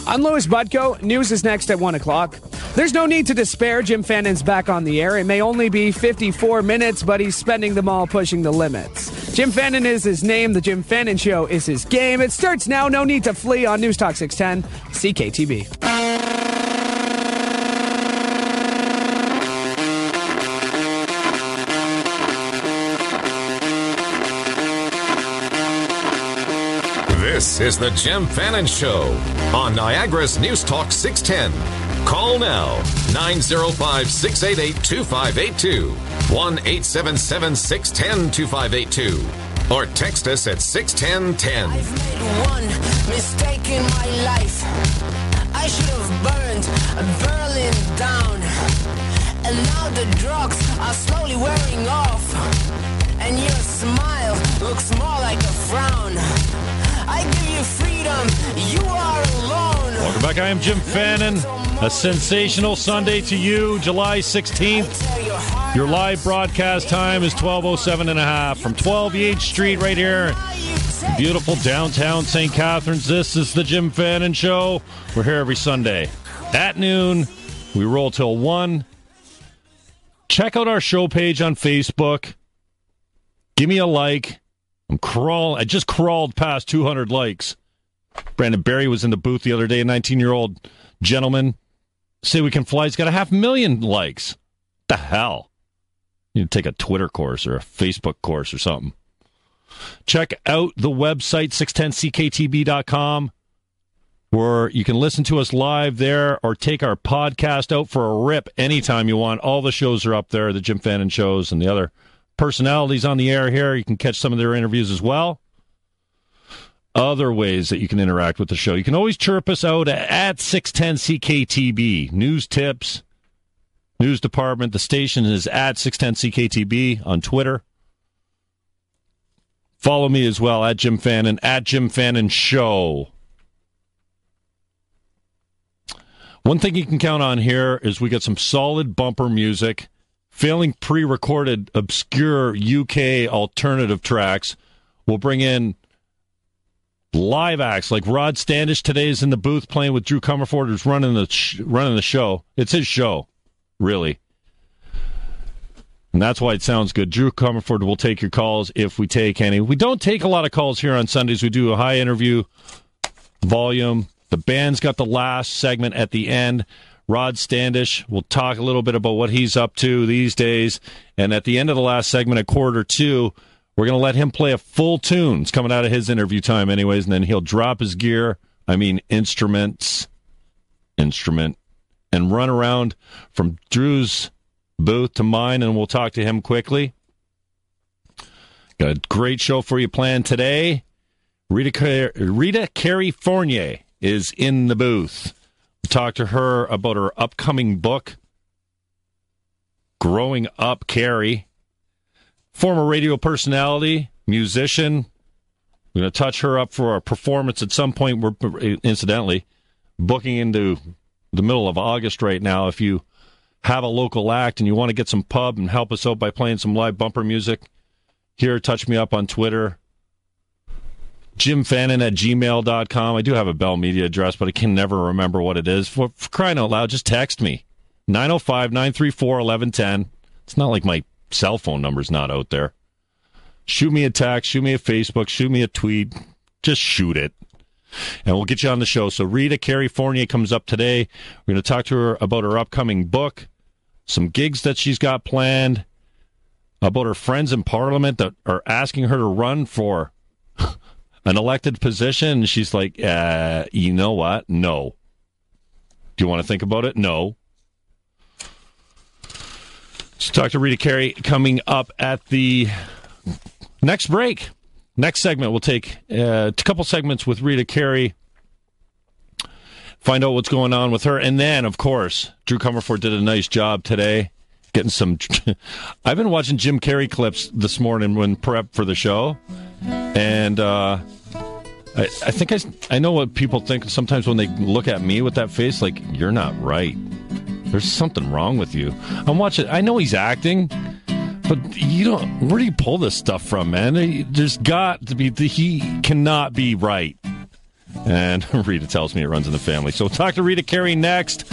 I'm Louis Butko. News is next at 1 o'clock. There's no need to despair. Jim Fannon's back on the air. It may only be 54 minutes, but he's spending them all pushing the limits. Jim Fannon is his name. The Jim Fannon Show is his game. It starts now. No need to flee on News Talk 610 CKTB. This is the Jim Fannon Show on Niagara's News Talk 610. Call now, 905-688-2582, 1-877-610-2582, or text us at 61010. I've made one mistake in my life. I should have burned Berlin down. And now the drugs are slowly wearing off. And your smile looks more like a frown. I give you freedom, you are alone. Welcome back, I am Jim Fannon. A sensational Sunday to you, July 16th. Your live broadcast time is 12:07 and a half from 12 Yates Street right here. Beautiful downtown St. Catharines. This is the Jim Fannon Show. We're here every Sunday at noon. We roll till 1. Check out our show page on Facebook. Give me a like. I just crawled past 200 likes. Brandon Barry was in the booth the other day, a 19-year-old gentleman. Say We Can Fly. He's got 500,000 likes. What the hell? You need to take a Twitter course or a Facebook course or something. Check out the website, 610ckTB.com, where you can listen to us live there or take our podcast out for a rip anytime you want. All the shows are up there, the Jim Fannon shows and the other personalities on the air here. You can catch some of their interviews as well. Other ways that you can interact with the show. You can always chirp us out at 610CKTB. News tips, news department. The station is at 610CKTB on Twitter. Follow me as well at Jim Fannon, at Jim Fannon Show. One thing you can count on here is we got some solid bumper music. Failing pre-recorded obscure UK alternative tracks, we'll bring in live acts like Rod Standish today is in the booth playing with Drew Commeford, who's running the show. It's his show, really. And that's why it sounds good. Drew Commeford will take your calls if we take any. We don't take a lot of calls here on Sundays. We do a high interview volume. The band's got the last segment at the end. Rod Standish will talk a little bit about what he's up to these days. And at the end of the last segment at 1:45, we're going to let him play a full tune. It's coming out of his interview time anyways, and then he'll drop his gear, instrument, and run around from Drew's booth to mine, and we'll talk to him quickly. Got a great show for you planned today. Rita Carrey Fournier is in the booth. We'll talk to her about her upcoming book, Growing Up Carrie. Former radio personality, musician. We're going to touch her up for a performance at some point. We're, incidentally, booking into the middle of August right now. If you have a local act and you want to get some pub and help us out by playing some live bumper music, here, touch me up on Twitter. JimFannon@gmail.com. I do have a Bell Media address, but I can never remember what it is. For crying out loud, just text me. 905-934-1110. It's not like my cell phone number's not out there. Shoot me a text, shoot me a Facebook, shoot me a tweet. Just shoot it. And we'll get you on the show. So Rita Carrey Fournier comes up today. We're going to talk to her about her upcoming book, some gigs that she's got planned, about her friends in Parliament that are asking her to run for an elected position. And she's like, you know what? No. Do you want to think about it? No. Let's talk to Rita Carrey coming up at the next break. Next segment, we'll take a couple segments with Rita Carrey, find out what's going on with her. And then, of course, Drew Commeford did a nice job today getting some... I've been watching Jim Carrey clips this morning when prep for the show. And I think I know what people think sometimes when they look at me with that face, like, you're not right. There's something wrong with you. I'm watching. I know he's acting, but where do you pull this stuff from, man? There's got to be, he cannot be right. And Rita tells me it runs in the family. So we'll talk to Rita Carrey next.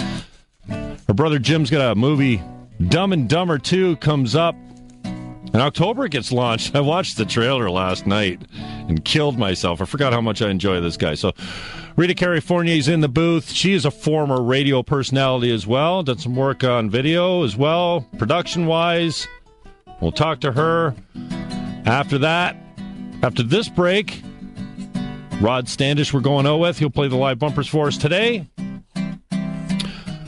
Her brother Jim's got a movie, Dumb and Dumber 2, comes up. In October, it gets launched. I watched the trailer last night and killed myself. I forgot how much I enjoy this guy. So Rita Carrey Fournier's in the booth. She is a former radio personality as well. Done some work on video as well, production-wise. We'll talk to her. After that, after this break, Rod Standish we're going out with. He'll play the live bumpers for us today.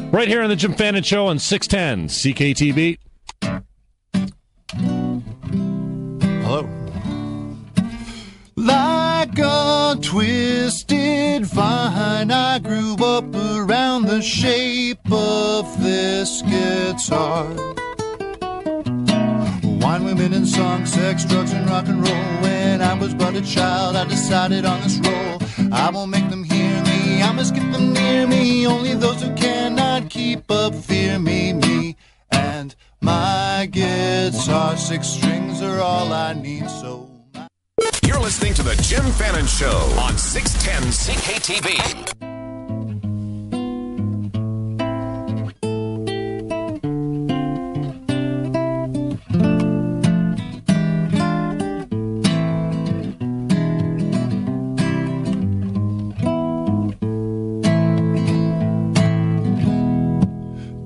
Right here on the Jim Fannon Show on 610 CKTB. Hello. Like a twisted vine, I grew up around the shape of this guitar. Wine, women, and song, sex, drugs, and rock and roll. When I was but a child, I decided on this role. I won't make them hear me, I must get them near me. Only those who cannot keep up fear me, me. And my guitar, 6 strings are all I need, so... You're listening to the Jim Fannon Show on 610 CKTB.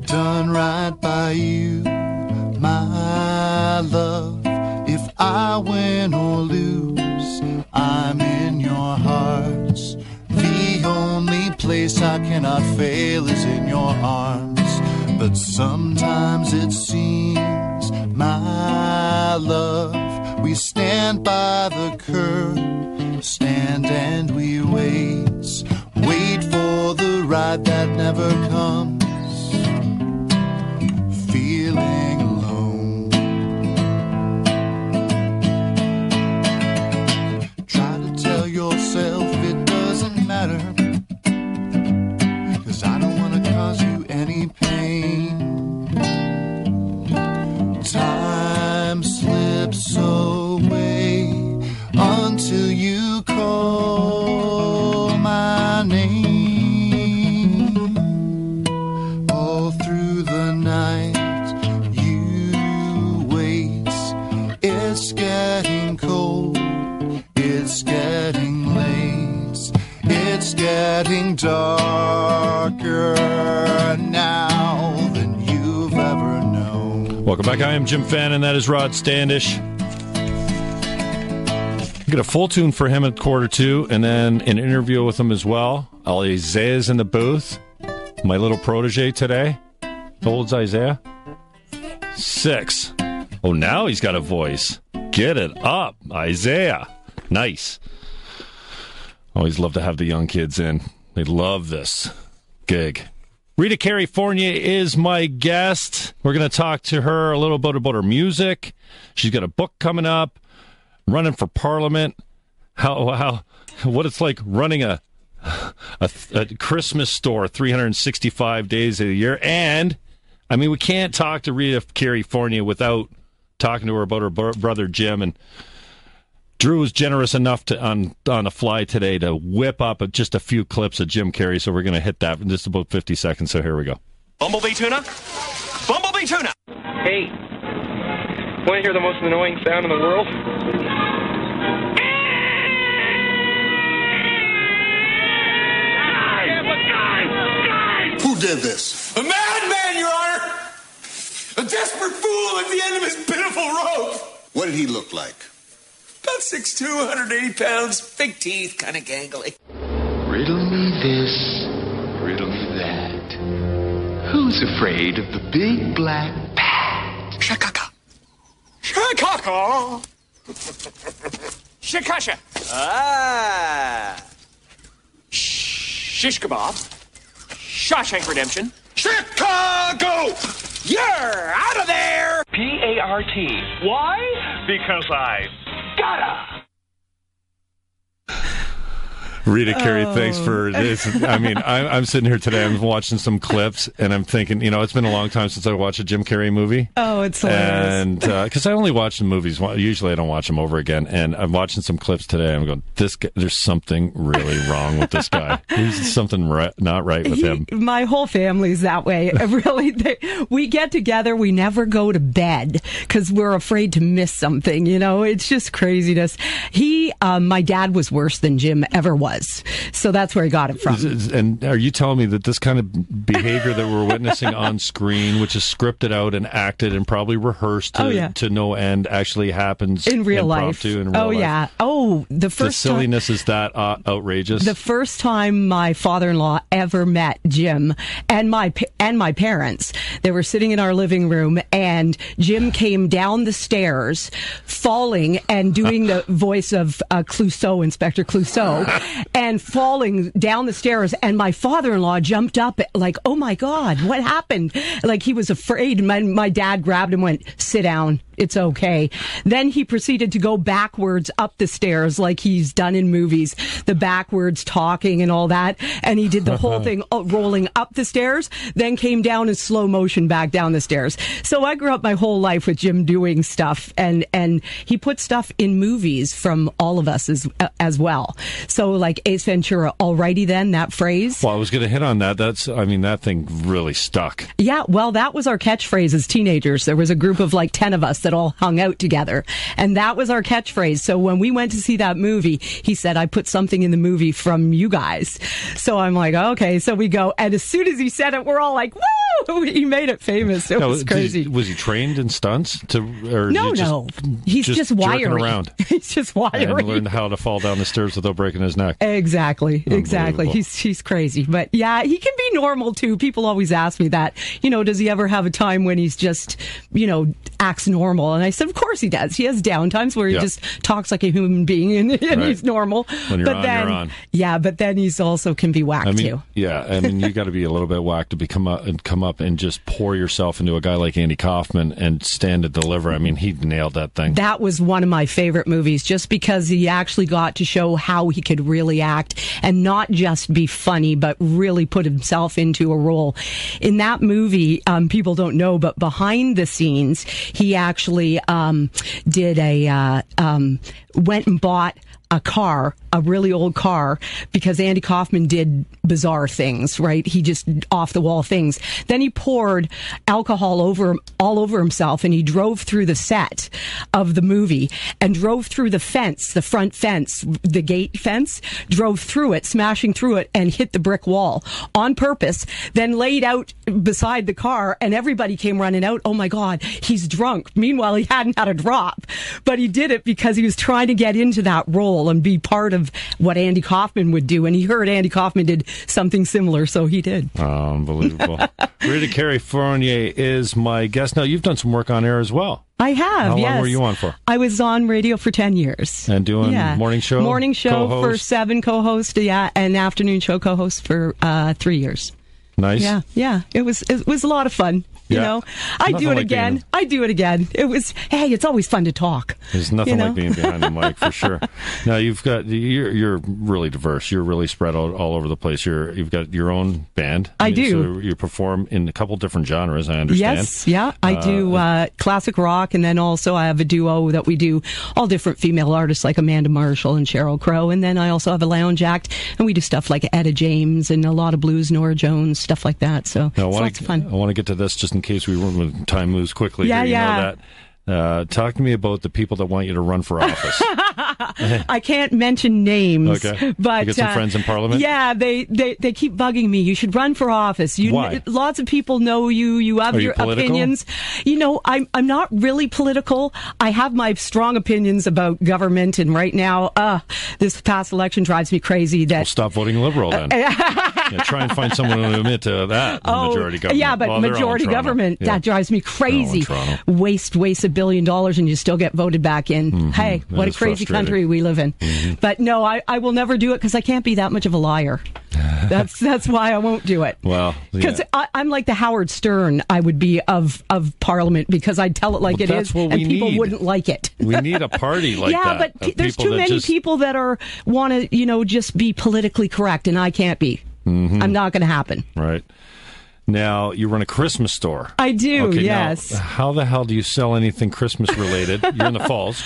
Done right by you, my love. If I win or lose, I'm in your hearts. The only place I cannot fail is in your arms. But sometimes it seems, my love, we stand by the curb, stand and we wait for the ride that never comes. Feeling alone. Try to tell yourself it doesn't matter, 'cause I don't want to cause you any pain. Time slips away until you call my name. All through the night it's getting cold, it's getting late, it's getting darker now than you've ever known. Welcome back. I am Jim Fannon. That is Rod Standish. Get a full tune for him at 1:45, and then an interview with him as well. Isaiah's in the booth. My little protege today. How old's Isaiah? 6. Oh, now he's got a voice. Get it up, Isaiah. Nice. Always love to have the young kids in. They love this gig. Rita Carrey Fournier is my guest. We're going to talk to her a little bit about her music. She's got a book coming up, running for Parliament, what it's like running a Christmas store 365 days a year. And, I mean, we can't talk to Rita Carrey Fournier without talking to her about her brother Jim, and Drew was generous enough to on the fly today to whip up just a few clips of Jim Carrey, so we're going to hit that in just about 50 seconds, so here we go. Bumblebee tuna? Bumblebee tuna! Hey, want to hear the most annoying sound in the world? Who did this? A madman, Your Honor! A desperate fool at the end of his pitiful rope! What did he look like? About 6'2", 180 pounds, big teeth, kind of gangly. Riddle me this, riddle me that. Who's afraid of the big black bat? Shakaka. Shakaka. Shakasha. Ah. Shish kebab. Shawshank Redemption. Chicago! You're out of there! P-A-R-T. Why? Because I gotta. Rita Carrey, thanks for this. I mean, I'm sitting here today, I'm watching some clips, and I'm thinking, it's been a long time since I watched a Jim Carrey movie. Oh, it's hilarious. And because I only watch the movies, usually I don't watch them over again, and I'm watching some clips today, I'm going, this guy, there's something really wrong with this guy. There's something not right with him. My whole family's that way. Really, we get together, we never go to bed because we're afraid to miss something, It's just craziness. My dad was worse than Jim ever was. So that's where he got it from. And are you telling me that this kind of behavior that we're witnessing on screen, which is scripted out and acted and probably rehearsed to no end, actually happens in real life? Yeah. Oh, the silliness is that outrageous. The first time my father-in-law ever met Jim and my parents, they were sitting in our living room, and Jim came down the stairs, falling and doing the voice of Clouseau, Inspector Clouseau, and falling down the stairs. And my father-in-law jumped up like, "Oh my God, what happened?" Like he was afraid. My dad grabbed him and went, "Sit down. It's okay." Then he proceeded to go backwards up the stairs like he's done in movies, the backwards talking and all that. And he did the whole thing rolling up the stairs, then came down in slow motion back down the stairs. So I grew up my whole life with Jim doing stuff, and he put stuff in movies from all of us as well. So like Ace Ventura, alrighty then, that phrase. Well, I was going to hit on that. That thing really stuck. Yeah, well, that was our catchphrase as teenagers. There was a group of like 10 of us that all hung out together, and that was our catchphrase. So when we went to see that movie, he said, "I put something in the movie from you guys." So I'm like, okay. So we go, and as soon as he said it, we're all like, woo! He made it famous. It was crazy. Was he trained in stunts? No. He's just wiry. Around. He's just wiry. And learned how to fall down the stairs without breaking his neck. Exactly. He's crazy. But yeah, he can be normal too. People always ask me that. Does he ever have a time when he's just, acts normal? And I said, of course he does. He has downtimes where he just talks like a human being and he's normal. When you're you're on. Yeah, but then he's also can be whacked too. Yeah, you got to be a little bit whacked to come up and just pour yourself into a guy like Andy Kaufman and stand to deliver. He nailed that thing. That was one of my favorite movies, just because he actually got to show how he could really act and not just be funny, but really put himself into a role. In that movie, people don't know, but behind the scenes, he actually went and bought a really old car, because Andy Kaufman did bizarre things, right? He just off the wall things. Then he poured alcohol all over himself, and he drove through the set of the movie and drove through the fence, the front fence, the gate fence, drove through it, smashing through it, and hit the brick wall on purpose, then laid out beside the car, and everybody came running out. Oh my God, he's drunk. Meanwhile, he hadn't had a drop, but he did it because he was trying to get into that role and be part of what Andy Kaufman would do. And he heard Andy Kaufman did something similar, so he did. Oh, unbelievable. Rita Carrey Fournier is my guest. Now, you've done some work on air as well. I have, yes. How long were you on for? I was on radio for 10 years. And doing morning show? Morning show co-host? For 7, co-host, and afternoon show co-host for 3 years. Nice. Yeah. It was a lot of fun. I'd do it again. It's always fun to talk. There's nothing like being behind the mic, for sure. Now, you're really diverse. You're really spread out all over the place. You've got your own band. I do. So you perform in a couple different genres, I understand. Yes, yeah. I do classic rock, and then also I have a duo that we do all different female artists like Amanda Marshall and Sheryl Crow, and then I also have a lounge act, and we do stuff like Etta James and a lot of blues, Nora Jones, stuff like that. So it's lots of fun. I want to get to this just in case time moves quickly. Yeah. Know that. Talk to me about the people that want you to run for office. I can't mention names, okay. But you get some friends in Parliament. Yeah, they keep bugging me. You should run for office. Why? Lots of people know you. You have your opinions. I'm not really political. I have my strong opinions about government, and right now, this past election drives me crazy. That stop voting Liberal then. Try and find someone to admit to that. Majority government. Yeah, but majority government, that drives me crazy. Waste $1 billion and you still get voted back in. Mm-hmm. Hey, what a crazy country we live in. Mm-hmm. But no, I will never do it because I can't be that much of a liar. That's why I won't do it. Well, because I'm like the Howard Stern I would be of Parliament, because I'd tell it like it is, and people wouldn't like it. We need a party like that. Yeah, but there's too many people that want to, just be politically correct, and I can't be. Mm-hmm. I'm not going to happen. Right. Now, you run a Christmas store. I do, okay, yes. Now, how the hell do you sell anything Christmas-related? You're in the Falls.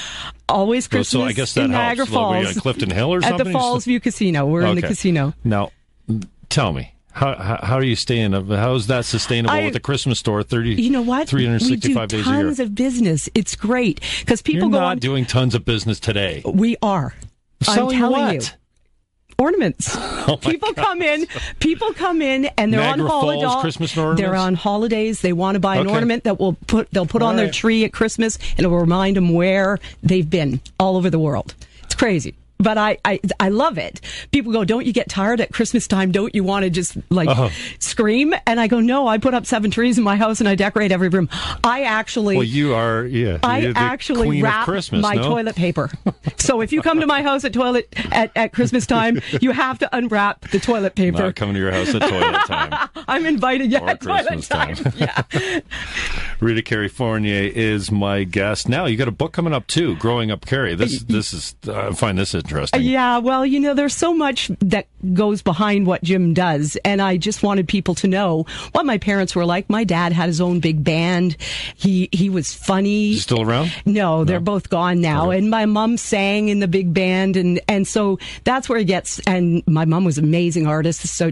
Always Christmas so I guess that in helps. Niagara Falls. Like Clifton Hill or something? At the Falls View Casino. We're in the casino. Now, tell me, how are you staying? How is that sustainable with the Christmas store? 365 days a year. Tons of business. It's great because people You're not doing tons of business today. We are. Selling I'm telling what? you. Ornaments. People come in and they're Niagara on holiday. Falls Christmas ornaments? They're on holidays. They want to buy an ornament that they'll put on their tree at Christmas, and it will remind them where they've been all over the world. It's crazy. But I love it. People go, don't you get tired at Christmas time? Don't you want to just scream? And I go, no, I put up 7 trees in my house and I decorate every room. I actually... Well, you are, yeah. I actually wrap my toilet paper. So if you come to my house at Christmas time, you have to unwrap the toilet paper. Not coming to your house at toilet time. I'm invited at toilet time. Yeah. Rita Carrey Fournier is my guest. Now, you got a book coming up too, Growing Up Carey. This is, I find this interesting. Yeah, well, there's so much that goes behind what Jim does, and I just wanted people to know what my parents were like. My dad had his own big band. He was funny. Is he still around? No, they're both gone now. Okay. And my mom sang in the big band, and so that's where he gets. And my mom was an amazing artist, so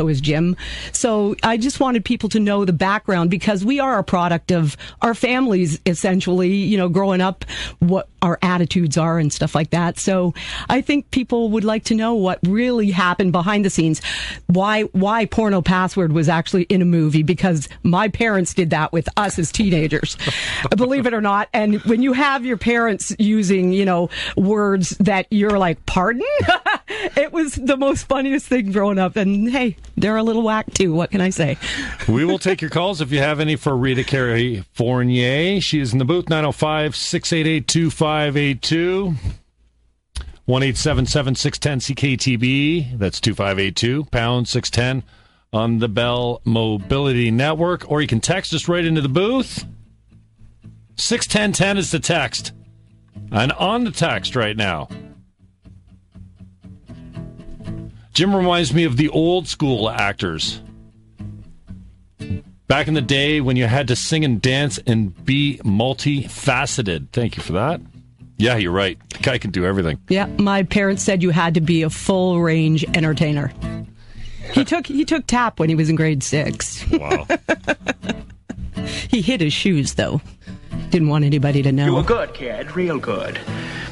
is Jim. So I just wanted people to know the background, because we are a product of our families, essentially. Growing up, what our attitudes are and stuff like that. So I think people would like to know what really happened behind the scenes. Why Porno Password was actually in a movie, because my parents did that with us as teenagers, believe it or not. And when you have your parents using, words that you're like, pardon? It was the most funniest thing growing up. And hey, they're a little whack too. What can I say? We will take your calls if you have any for Rita Carrey Fournier. She is in the booth, 905-688-2582. 1-877-610-CKTB. That's 2582, pound 610 on the Bell Mobility Network. Or you can text us right into the booth. 61010 is the text. And on the text right now, Jim reminds me of the old school actors. Back in the day when you had to sing and dance and be multifaceted. Thank you for that. Yeah, you're right. The guy can do everything. Yeah, my parents said you had to be a full-range entertainer. He took tap when he was in grade 6. Wow. He hid his shoes, though. Didn't want anybody to know. You were good, kid. Real good.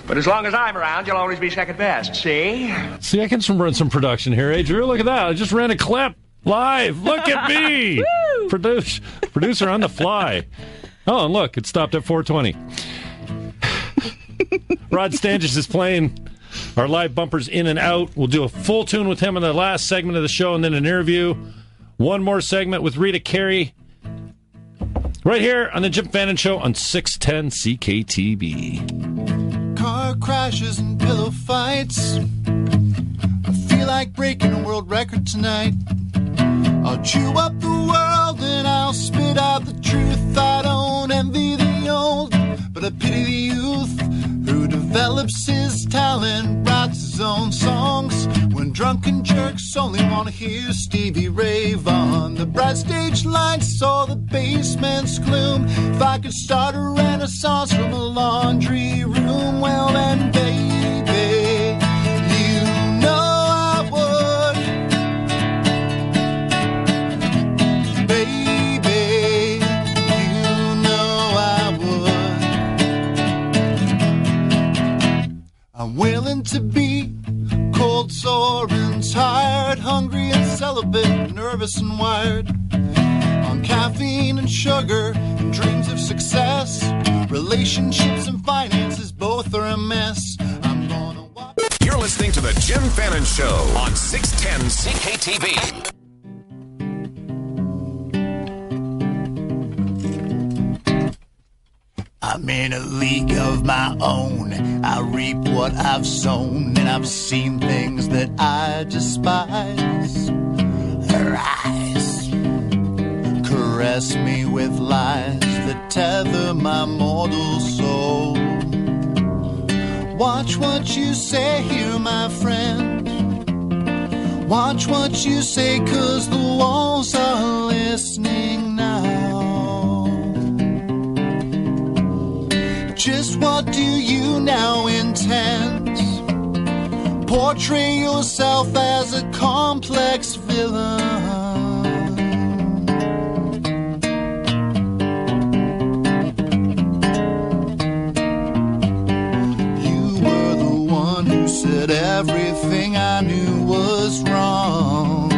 But as long as I'm around, you'll always be second best, see? See, I can run some production here. Hey, Drew, look at that. I just ran a clip live. Look at me. Producer on the fly. Oh, and look, it stopped at 4:20. Rod Standish is playing our live bumpers in and out. We'll do a full tune with him in the last segment of the show, and then an interview. One more segment with Rita Carrey right here on the Jim Fannon Show on 610 CKTB. Car crashes and pillow fights. I feel like breaking a world record tonight. I'll chew up the world and I'll spit out the truth. I don't envy the old, but I pity the youth who develops his talent, writes his own songs, when drunken jerks only want to hear Stevie Ray Vaughan. The bright stage lights or the basement's gloom. If I could start a renaissance from a laundry room, well then baby, you know I would. Baby, you know I would. I'm willing to be cold, sore, and tired, hungry and celibate, nervous and wired, on caffeine and sugar and dreams of success. Relationships and finances both are a mess. I'm gonna walk. You're listening to the Jim Fannon Show on 610 CKTV. I'm in a league of my own. I reap what I've sown, and I've seen things that I despise. Her eyes caress me with lies that tether my mortal soul. Watch what you say here, my friend. Watch what you say, 'cause the walls are listening now. Just what do you now intend? Portray yourself as a complex villain. You were the one who said everything I knew was wrong.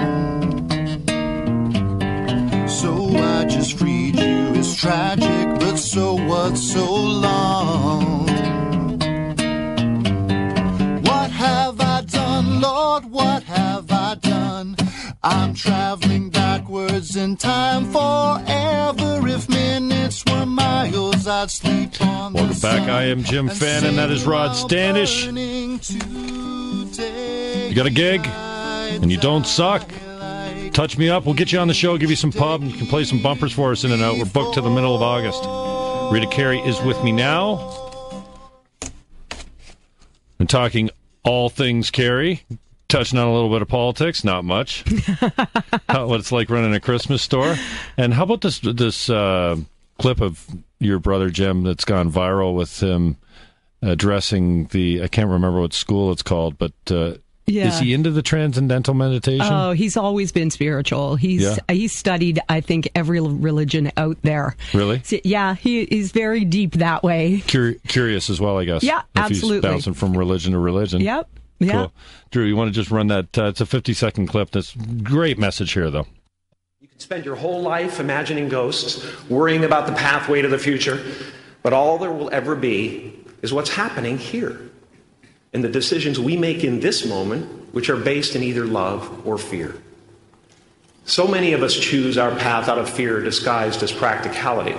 So I just freed you. It's tragic, but so what, so long? What have I done, Lord, what have I done? I'm traveling backwards in time forever. If minutes were miles, I'd sleep on the Welcome back. I am Jim Fannon. That is Rod Standish. You got a gig and you don't suck? Touch me up. We'll get you on the show, give you some pub, and you can play some bumpers for us in and out. We're booked to the middle of August. Rita Carrey is with me now. I'm talking all things Carrey. Touching on a little bit of politics, not much. What it's like running a Christmas store. And how about this clip of your brother Jim that's gone viral with him addressing I can't remember what school it's called, but is he into the transcendental meditation? Oh, he's always been spiritual. He's studied, I think, every religion out there. Really? So, yeah, he's very deep that way. Curious as well, I guess. Yeah, if absolutely. He's bouncing from religion to religion. Yep. Yeah. Cool. Drew, you want to just run that? It's a 50-second clip. That's great message here, though. You can spend your whole life imagining ghosts, worrying about the pathway to the future, but all there will ever be is what's happening here, and the decisions we make in this moment, which are based in either love or fear. So many of us choose our path out of fear disguised as practicality.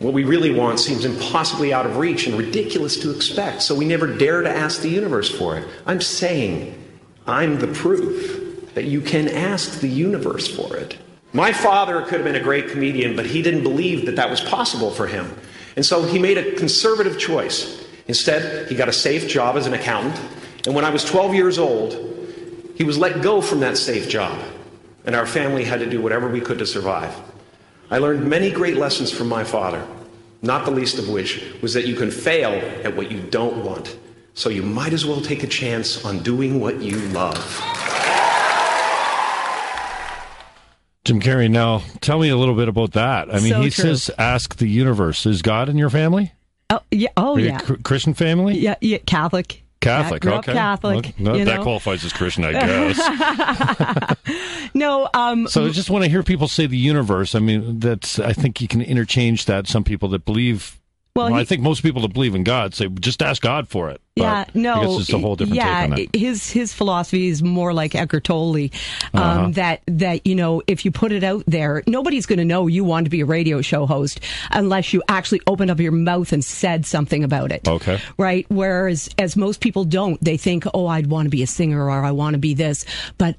What we really want seems impossibly out of reach and ridiculous to expect, so we never dare to ask the universe for it. I'm saying I'm the proof that you can ask the universe for it. My father could have been a great comedian, but he didn't believe that that was possible for him. And so he made a conservative choice. Instead, he got a safe job as an accountant, and when I was 12 years old, he was let go from that safe job, and our family had to do whatever we could to survive. I learned many great lessons from my father, not the least of which was that you can fail at what you don't want, so you might as well take a chance on doing what you love. Jim Carrey, now tell me a little bit about that. I mean, So he true. says, ask the universe. Is God in your family? Oh, yeah. Oh, Are you yeah. a Christian family? Yeah, Catholic, Catholic. Yeah, grew up okay. Catholic. Well, you that know? qualifies as Christian, I guess. No, So I just want to hear people say the universe. I mean, I think you can interchange that. Some people that believe, I think most people that believe in God say, just ask God for it. Yeah, But no. I guess it's a whole different take on that. His philosophy is more like Eckhart Tolle, that if you put it out there, nobody's going to know you want to be a radio show host unless you actually opened up your mouth and said something about it. Okay. Right? Whereas as most people don't, they think, oh, I'd want to be a singer or I want to be this, but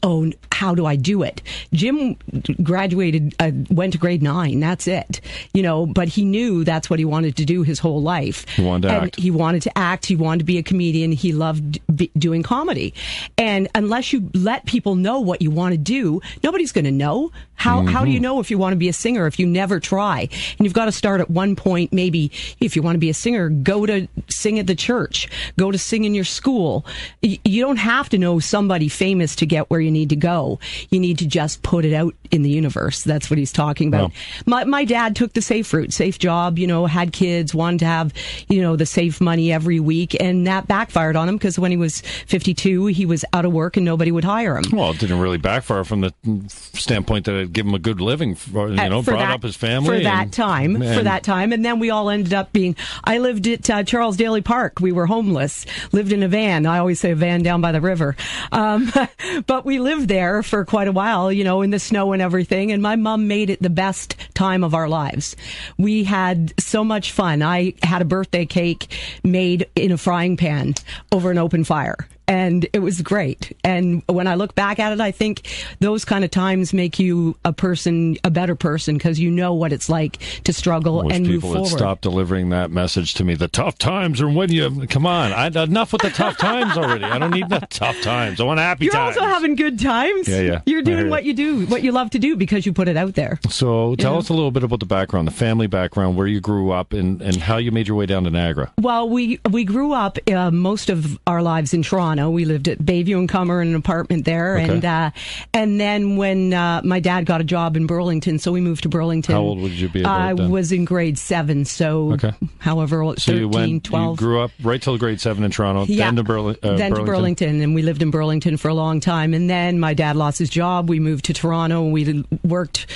how do I do it? Jim graduated, went to grade 9. That's it. But he knew that's what he wanted to do his whole life. He wanted to act. He wanted to act. He wanted to be a comedian. He loved doing comedy. And unless you let people know what you want to do, nobody's going to know. How do you know if you want to be a singer if you never try? And you've got to start at one point. Maybe if you want to be a singer, go to sing at the church, go to sing in your school. You don't have to know somebody famous to get where you need to go. You need to just put it out in the universe. That's what he's talking about. Wow. My dad took the safe route, safe job, had kids, wanted to have, the safe money every week. And that backfired on him because when he was 52, he was out of work and nobody would hire him. Well, it didn't really backfire from the standpoint that give him a good living, brought up his family. For that time. And then we all ended up being, I lived at Charles Daly Park. We were homeless, lived in a van. I always say a van down by the river. But we lived there for quite a while, in the snow and everything. And my mom made it the best time of our lives. We had so much fun. I had a birthday cake made in a frying pan over an open fire. And it was great. And when I look back at it, I think those kind of times make you a better person, because you know what it's like to struggle and move forward. People would stop delivering that message to me. The tough times are when you... Come on. Enough with the tough times already. I don't need the tough times. I want happy times. You're also having good times. Yeah. You're doing what you love to do, because you put it out there. So tell us a little bit about the background, the family background, where you grew up, and how you made your way down to Niagara. Well, we grew up most of our lives in Toronto. We lived at Bayview and Comer in an apartment there. Okay. And then when my dad got a job in Burlington, so we moved to Burlington. How old would you be? I was in grade 7, so however, 13, 12. You grew up right till grade 7 in Toronto, then to Burlington. To Burlington, and we lived in Burlington for a long time. And then my dad lost his job. We moved to Toronto, and we worked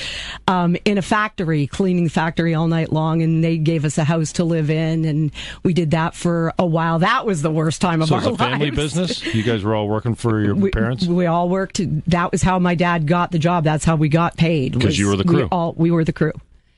in a factory, cleaning the factory all night long, and they gave us a house to live in, and we did that for a while. That was the worst time of our lives. So it's a family business? You guys were all working for your parents? We all worked. That was how my dad got the job. That's how we got paid. Because you were the crew? We were the crew.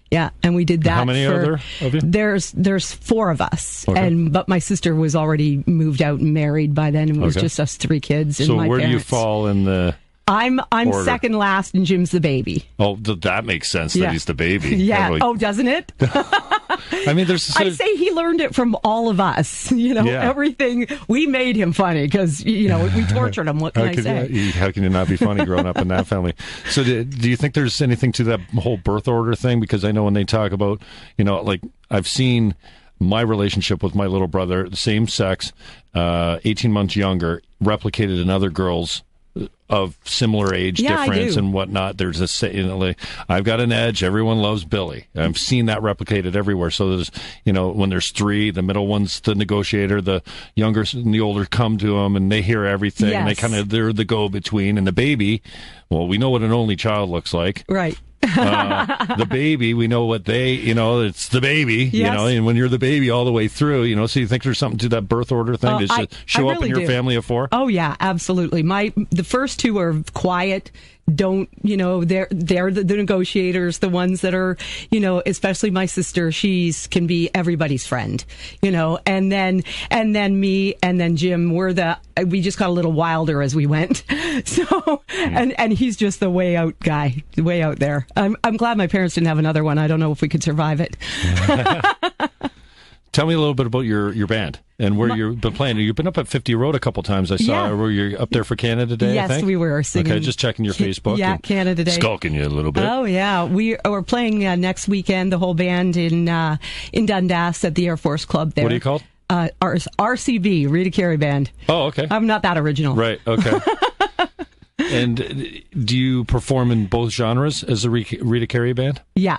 Yeah, and we did that. How many are there of you? There's 4 of us, but my sister was already moved out and married by then, and it was just us 3 kids. And so my parents. Do you fall in the? I'm order? Second last, and Jim's the baby. Oh, that makes sense. That he's the baby. Yeah. Oh, doesn't it? I mean, there's. I say he learned it from all of us. Everything we made him funny because we tortured him. What can I say? How can you not be funny growing up in that family? So, do you think there's anything to that whole birth order thing? Because I know when they talk about, like I've seen my relationship with my little brother, the same sex, 18 months younger, replicated in other girls of similar age difference and whatnot. There's this, I've got an edge. Everyone loves Billy. I've seen that replicated everywhere. So there's, when there's 3, the middle one's the negotiator, the younger and the older come to them and they hear everything. Yes. And they're the go-between. And the baby, well, we know what an only child looks like. Right. The baby, we know what it's the baby, and when you're the baby all the way through, so you think there's something to that birth order thing to show up in your family of 4? Oh yeah, absolutely. The first 2 are quiet. They're the negotiators, the ones that are, especially my sister, can be everybody's friend, and then me and then Jim we just got a little wilder as we went. So, and he's just the way out guy, way out there. I'm glad my parents didn't have another one. I don't know if we could survive it. Tell me a little bit about your band and where you've been playing. You've been up at 50 Road a couple times. I saw. Yeah. Were you up there for Canada Day? Yes, I think? we were singing. Okay, just checking your Facebook. Yeah, Canada Day. Skulking you a little bit. Oh yeah, we're playing next weekend. The whole band in Dundas at the Air Force Club there. What are you called? RCB, Rita Carrey Band. Oh, okay. I'm not that original. Right. Okay. And do you perform in both genres as a Rita Carrey band? Yeah,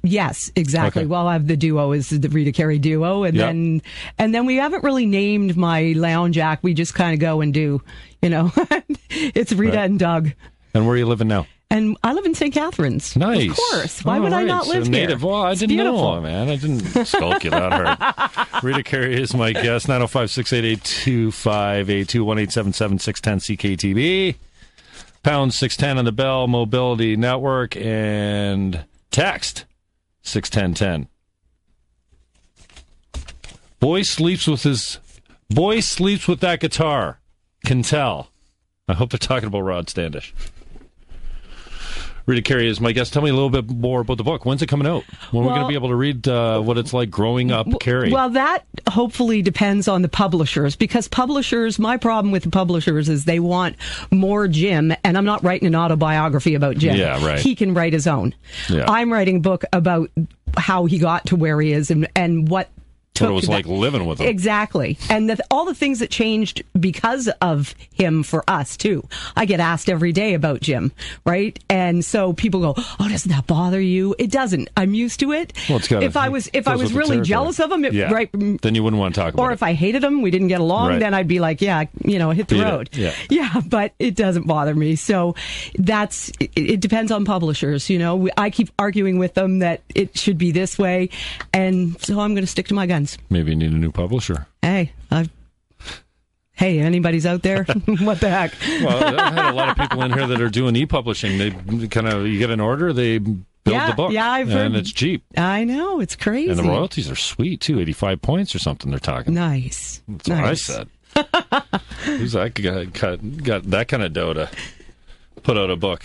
yes, exactly. Okay. Well, I have the duo is the Rita Carrey duo, and then we haven't really named my lounge act. We just kind of go and do, it's Rita and Doug. And where are you living now? And I live in St. Catharines. Nice. Of course. Why would I not live here? Well, I didn't know, man. I didn't skulk you that hard. Rita Carrey is my guest. 905-688-2582, 1-877-610-CKTB. Pound 610 on the Bell Mobility Network and text 61010. Boy sleeps with that guitar. Can tell. I hope they're talking about Rod Standish. Rita Carrey is my guest. Tell me a little bit more about the book. When's it coming out? When are we going to be able to read what it's like growing up Carrey? Well, that hopefully depends on the publishers, because my problem with the publishers is they want more Jim, and I'm not writing an autobiography about Jim. Yeah, right. He can write his own. Yeah. I'm writing a book about how he got to where he is and what took what it was like living with him. Exactly. And all the things that changed because of him for us, too. I get asked every day about Jim, right? And so people go, oh, doesn't that bother you? It doesn't. I'm used to it. Well, if I was really jealous of him, right? Then you wouldn't want to talk about it. Or if I hated him, we didn't get along, then I'd be like, yeah, hit the road. Yeah, but it doesn't bother me. So it depends on publishers. I keep arguing with them that it should be this way, and so I'm going to stick to my guns. Maybe you need a new publisher. Hey, anybody's out there? What the heck? Well, I've had a lot of people in here that are doing e-publishing. They you get an order, they build the book. Yeah, I've heard. And it's cheap. I know, it's crazy. And the royalties are sweet, too. 85 points or something they're talking. Nice. That's what I said. Who's that got that kind of dough to put out a book?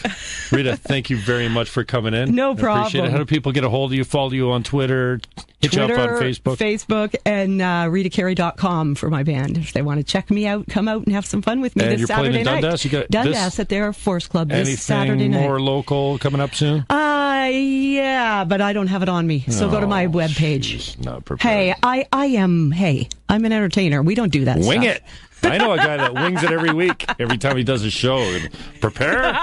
Rita, thank you very much for coming in. No problem. I appreciate it. How do people get a hold of you, follow you on Twitter, hit you up on Facebook, and ritacarrey.com for my band. If they want to check me out, come out and have some fun with me this Saturday night. Dundas? You got Dundas at the Air Force Club this Saturday night. Anything more local coming up soon? Yeah, but I don't have it on me. So go to my webpage. Not prepared. Hey, I'm an entertainer. We don't do that Wing stuff. it. I know a guy that wings it every week, every time he does a show. Prepare?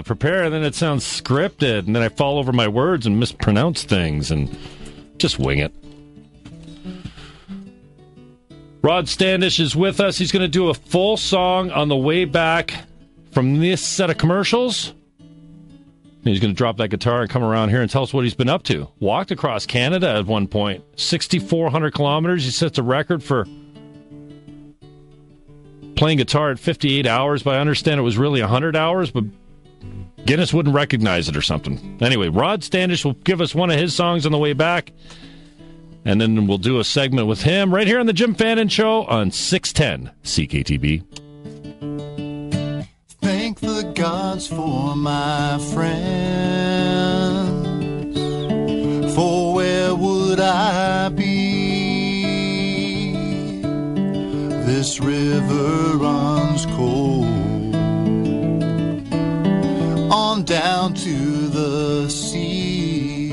Prepare, and then it sounds scripted, and then I fall over my words and mispronounce things, and just wing it. Rod Standish is with us. He's going to do a full song on the way back from this set of commercials. He's going to drop that guitar and come around here and tell us what he's been up to. Walked across Canada at one point, 6,400 kilometers. He sets a record for playing guitar at 58 hours, but I understand it was really 100 hours, but Guinness wouldn't recognize it or something. Anyway, Rod Standish will give us one of his songs on the way back, and then we'll do a segment with him right here on the Jim Fannon Show on 610 CKTB. Thank the gods for my friends, for where would I be? This river runs cold on down to the sea,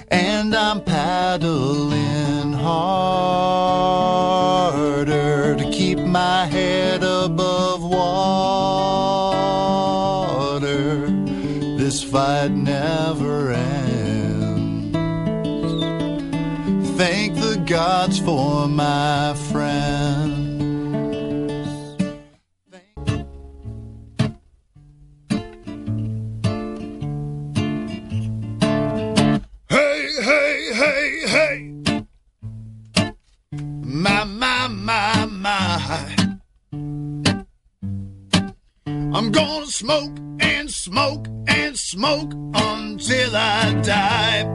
and I'm paddling harder to keep my head above water. This fight never ends. Thank the gods for my friends. Hey, hey, hey, hey. My, my, my, my. I'm gonna smoke and smoke and smoke until I die.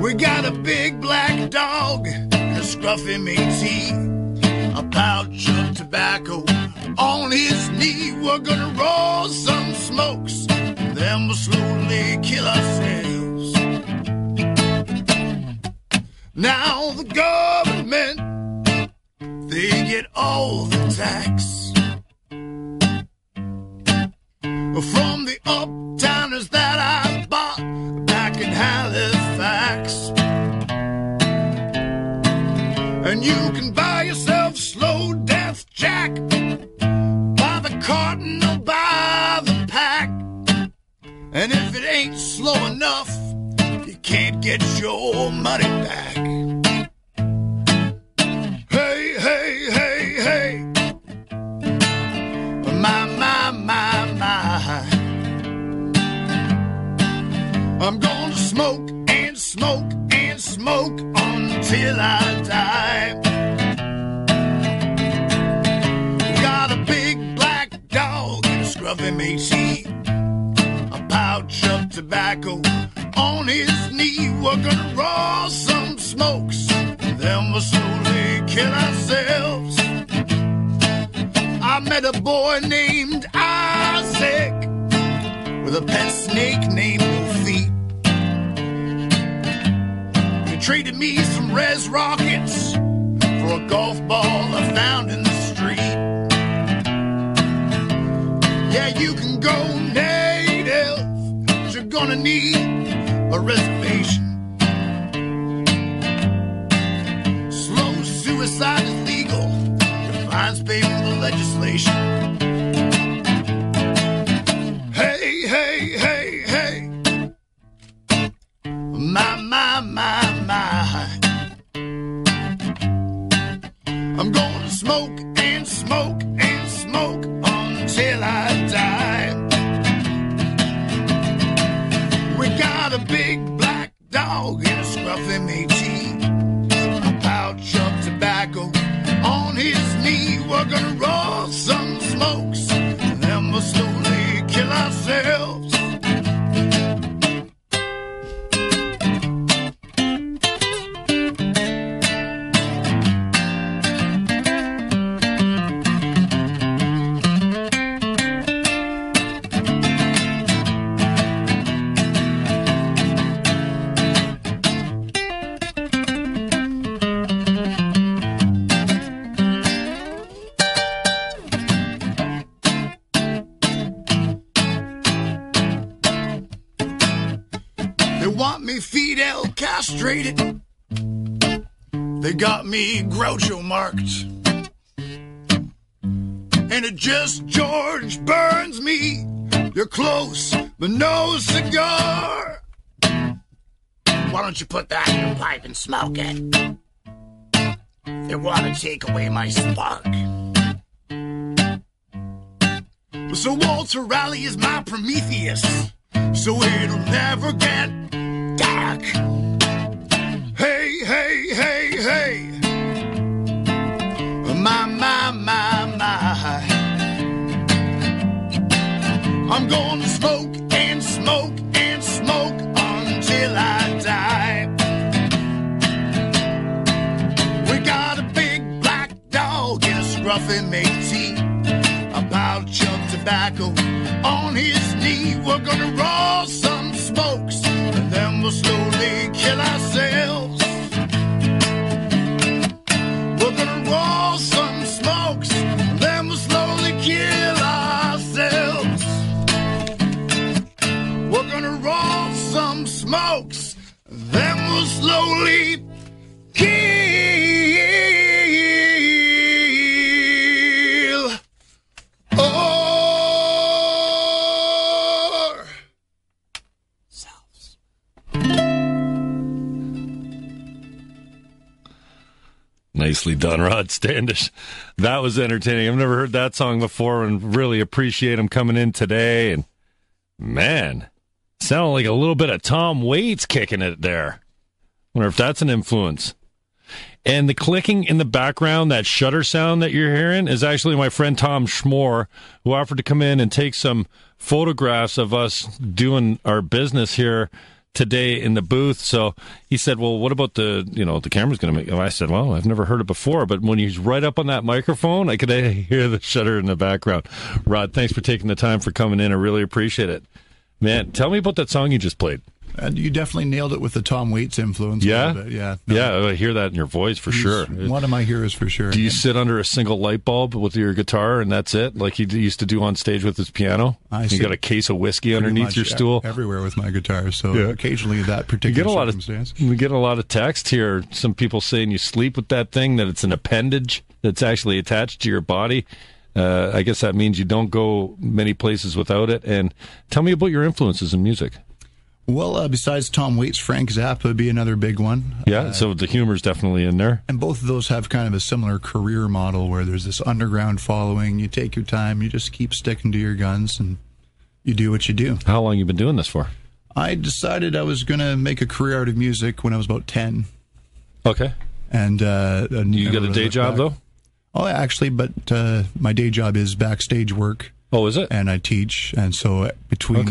We got a big black dog and a scruffy matey, a pouch of tobacco on his knee. We're gonna roll some smokes, then we'll slowly kill ourselves. Now the government, they get all the tax from the uptowners that I bought back in Halifax. And you can buy yourself slow death Jack by the carton or by the pack. And if it ain't slow enough, you can't get your money back. Hey, hey, hey, hey. My, my, my, my. I'm gonna smoke and smoke and smoke until I die. Got a big black dog and a scruffy matey, a pouch of tobacco on his knee. We're gonna roll some smokes, then we'll slowly kill ourselves. I met a boy named Isaac with a pet snake named Feet. He traded me some res rockets for a golf ball I found in the street. Yeah, you can go native, but you're gonna need a reservation. Slow suicide is legal. Your fines pay for the legislation. Hey, hey, hey, hey. My, my, my, my. I'm gonna smoke and smoke and smoke until I die. We got a big black dog and a scruffy Métis, a pouch of tobacco on his knee. We're gonna roll some smokes and then we'll slowly kill ourselves. Castrated. They got me Groucho marked, and it just George burns me. You're close, but no cigar. Why don't you put that in your pipe and smoke it? They want to take away my spark. So Walter Raleigh is my Prometheus, so it'll never get dark. Hey, hey, hey, hey. My, my, my, my. I'm gonna smoke and smoke and smoke until I die. We got a big black dog and a scruffy Métis, a pouch of tobacco on his knee. We're gonna roll some smokes and then we'll slowly kill ourselves. We're gonna roll some smokes and then we'll slowly kill ourselves. We're gonna roll some smokes and then we'll slowly kill ourselves. Nicely done, Rod Standish. That was entertaining. I've never heard that song before and really appreciate him coming in today. And man, sounded like a little bit of Tom Waits kicking it there. Wonder if that's an influence. And the clicking in the background, that shutter sound that you're hearing, is actually my friend Tom Schmore, who offered to come in and take some photographs of us doing our business here today in the booth. So he said, well, what about the camera's going to make? I said, well, I've never heard it before, but when he's right up on that microphone, I could hear the shutter in the background. Rod, thanks for taking the time for coming in. I really appreciate it. Man, tell me about that song you just played. You definitely nailed it with the Tom Waits influence. Yeah? A little bit. Yeah. Yeah, I hear that in your voice for sure. One of my heroes for sure. Do you sit under a single light bulb with your guitar and that's it, like he used to do on stage with his piano? You got a case of whiskey underneath your stool? Everywhere with my guitar, so occasionally that particular circumstance. We get a lot of text here. Some people saying you sleep with that thing, that it's an appendage that's actually attached to your body. I guess that means you don't go many places without it. And tell me about your influences in music. Well, besides Tom Waits, Frank Zappa would be another big one. Yeah, so the humor's definitely in there. And both of those have kind of a similar career model where there's this underground following. You take your time, you just keep sticking to your guns, and you do what you do. How long have you been doing this for? I decided I was going to make a career out of music when I was about 10. Okay. And you got a day job, though? Oh, actually, but my day job is backstage work. Oh, is it? And I teach, and so between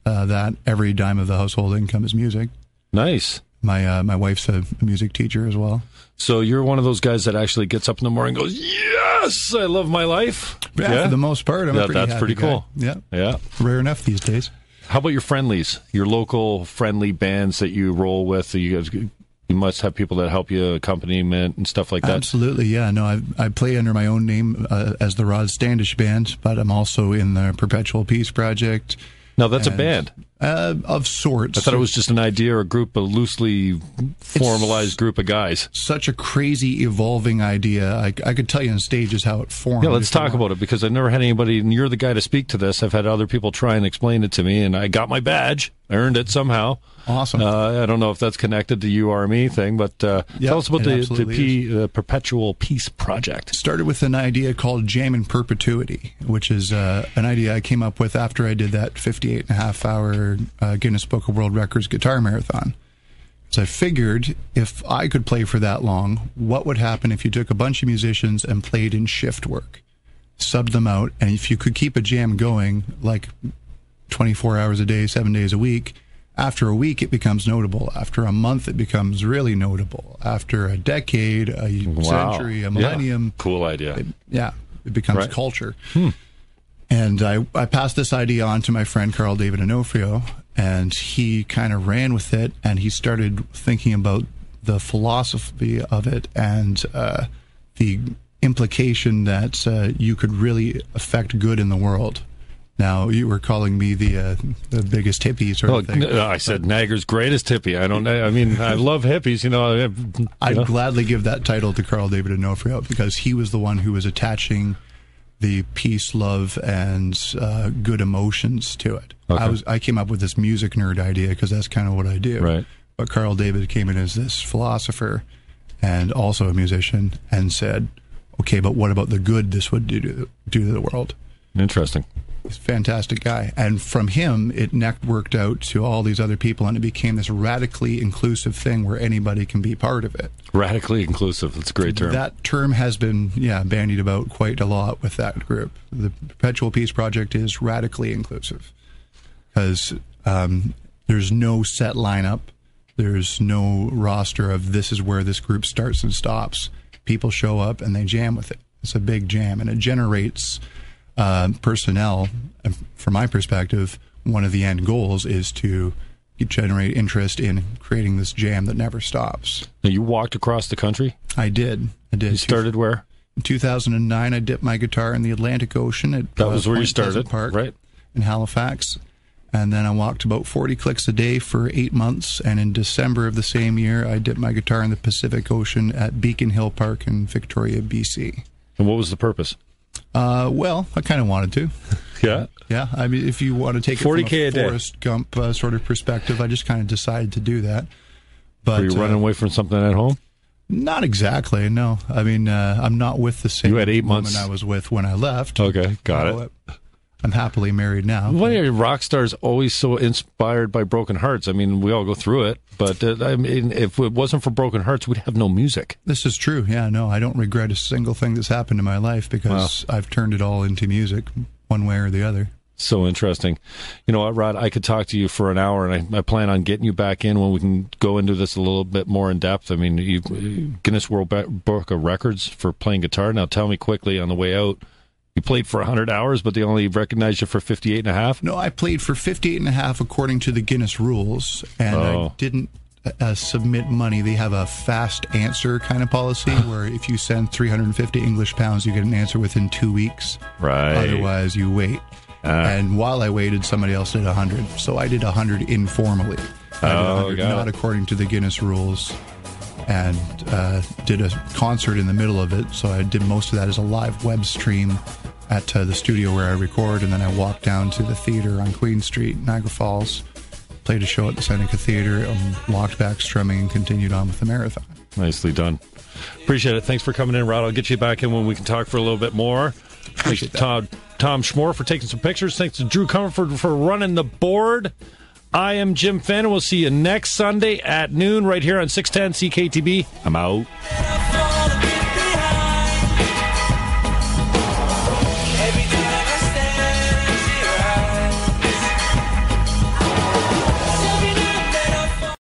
that, every dime of the household income is music. Nice. My wife's a music teacher as well. So you're one of those guys that actually gets up in the morning and goes, yes, I love my life? Yeah, for the most part. That's pretty cool. Yeah. Yeah. Rare enough these days. How about your friendlies, your local friendly bands that you roll with? You must have people that help you, accompaniment and stuff like that. Absolutely, yeah. No, I play under my own name as the Rod Standish Band, but I'm also in the Perpetual Peace Project. Now, that's a band. Of sorts. I thought it was just an idea or a group, a loosely formalized group of guys. Such a crazy, evolving idea. I could tell you in stages how it formed. Yeah, let's talk about it, because I've never had anybody, and you're the guy to speak to this. I've had other people try and explain it to me, and I got my badge. I earned it somehow. Awesome. I don't know if that's connected to you or me thing, but tell us about the Perpetual Peace Project. Started with an idea called Jam in Perpetuity, which is an idea I came up with after I did that 58.5-hour Guinness Book of World Records guitar marathon. So I figured if I could play for that long, what would happen if you took a bunch of musicians and played in shift work, subbed them out, and if you could keep a jam going like 24 hours a day, 7 days a week, after a week it becomes notable. After a month it becomes really notable. After a decade, a century, a millennium. Yeah. Cool idea. It becomes culture. And I passed this idea on to my friend Carl David Onofrio, and he kind of ran with it, and he started thinking about the philosophy of it and the implication that you could really affect good in the world. Now, you were calling me the biggest hippie sort of thing. I said Niagara's greatest hippie. I love hippies, I'd gladly give that title to Carl David Onofrio, because he was the one who was attaching the peace, love, and good emotions to it. Okay. I came up with this music nerd idea because that's kind of what I do. Right. But Carl David came in as this philosopher and also a musician and said, okay, but what about the good this would do to the world? Interesting. He's a fantastic guy. And from him, it networked out to all these other people, and it became this radically inclusive thing where anybody can be part of it. Radically inclusive. That's a great term. That term has been, bandied about quite a lot with that group. The Perpetual Peace Project is radically inclusive because there's no set lineup. There's no roster of this is where this group starts and stops. People show up and they jam with it. It's a big jam, and it generates personnel. From my perspective, one of the end goals is to generate interest in creating this jam that never stops. Now, you walked across the country? I did. You started where? In 2009, I dipped my guitar in the Atlantic Ocean at that was where Point you started, Pleasant Park, right? In Halifax. And then I walked about 40 clicks a day for 8 months. And in December of the same year, I dipped my guitar in the Pacific Ocean at Beacon Hill Park in Victoria, BC. And what was the purpose? Well, I kind of wanted to. Yeah? Yeah. I mean, if you want to take it from a Forrest Gump sort of perspective, I just kind of decided to do that. But were you running away from something at home? Not exactly, no. I mean, I'm not with the same you had 8 months. woman I was with when I left. Okay, got it. I'm happily married now. Why are rock stars always so inspired by broken hearts? I mean, we all go through it, but I mean, if it wasn't for broken hearts, we'd have no music. This is true. Yeah, no, I don't regret a single thing that's happened in my life because I've turned it all into music, one way or the other. So interesting. You know what, Rod? I could talk to you for an hour, and I plan on getting you back in when we can go into this a little bit more in depth. I mean, you Guinness World Book of Records for playing guitar. Now, tell me quickly on the way out. You played for 100 hours, but they only recognized you for 58.5? No, I played for 58.5 according to the Guinness rules, and I didn't submit money. They have a fast answer kind of policy where if you send 350 English pounds, you get an answer within 2 weeks. Right. Otherwise, you wait. And while I waited, somebody else did 100. So I did 100 informally. I did 100 not according to the Guinness rules. And did a concert in the middle of it. So I did most of that as a live web stream at the studio where I record, and then I walked down to the theater on Queen Street, Niagara Falls, played a show at the Seneca Theater, walked back strumming, and continued on with the marathon. Nicely done. Appreciate it. Thanks for coming in, Rod. I'll get you back in when we can talk for a little bit more. Thanks to Tom Schmore for taking some pictures. Thanks to Drew Commeford for running the board. I am Jim Fannon. We'll see you next Sunday at noon right here on 610 CKTB. I'm out.